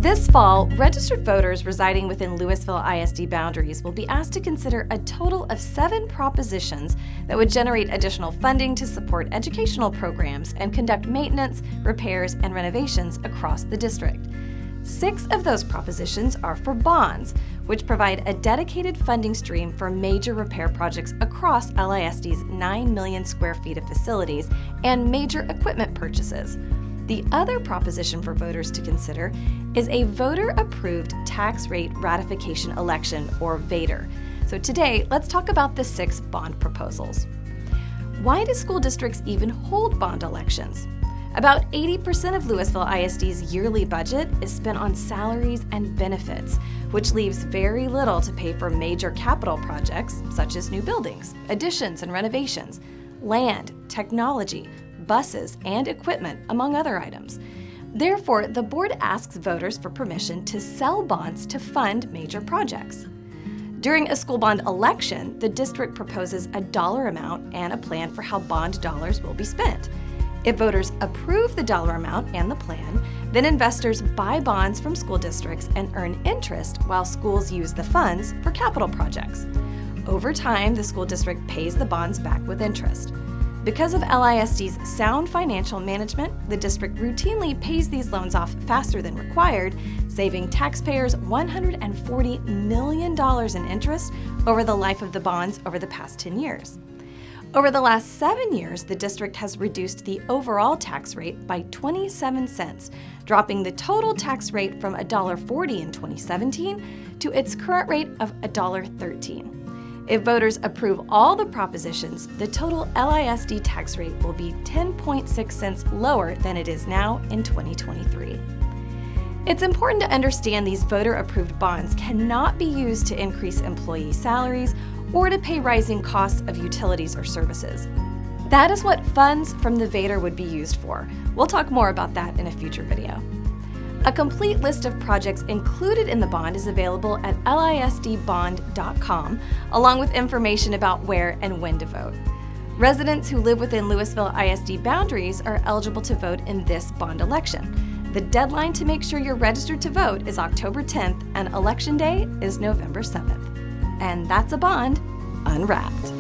This fall, registered voters residing within Lewisville ISD boundaries will be asked to consider a total of 7 propositions that would generate additional funding to support educational programs and conduct maintenance, repairs, and renovations across the district. 6 of those propositions are for bonds, which provide a dedicated funding stream for major repair projects across LISD's 9 million square feet of facilities and major equipment purchases. The other proposition for voters to consider is a voter-approved tax rate ratification election, or VATR. So today, let's talk about the 6 bond proposals. Why do school districts even hold bond elections? About 80% of Lewisville ISD's yearly budget is spent on salaries and benefits, which leaves very little to pay for major capital projects such as new buildings, additions and renovations, land, technology, buses, and equipment, among other items. Therefore, the board asks voters for permission to sell bonds to fund major projects. During a school bond election, the district proposes a dollar amount and a plan for how bond dollars will be spent. If voters approve the dollar amount and the plan, then investors buy bonds from school districts and earn interest while schools use the funds for capital projects. Over time, the school district pays the bonds back with interest. Because of LISD's sound financial management, the district routinely pays these loans off faster than required, saving taxpayers $140 million in interest over the life of the bonds over the past 10 years. Over the last 7 years, the district has reduced the overall tax rate by 27 cents, dropping the total tax rate from $1.40 in 2017 to its current rate of $1.13. If voters approve all the propositions, the total LISD tax rate will be 10.6 cents lower than it is now in 2023. It's important to understand these voter-approved bonds cannot be used to increase employee salaries or to pay rising costs of utilities or services. That is what funds from the VATR would be used for. We'll talk more about that in a future video. A complete list of projects included in the bond is available at lisdbond.com, along with information about where and when to vote. Residents who live within Lewisville ISD boundaries are eligible to vote in this bond election. The deadline to make sure you're registered to vote is October 10th, and Election Day is November 7th. And that's a bond unwrapped.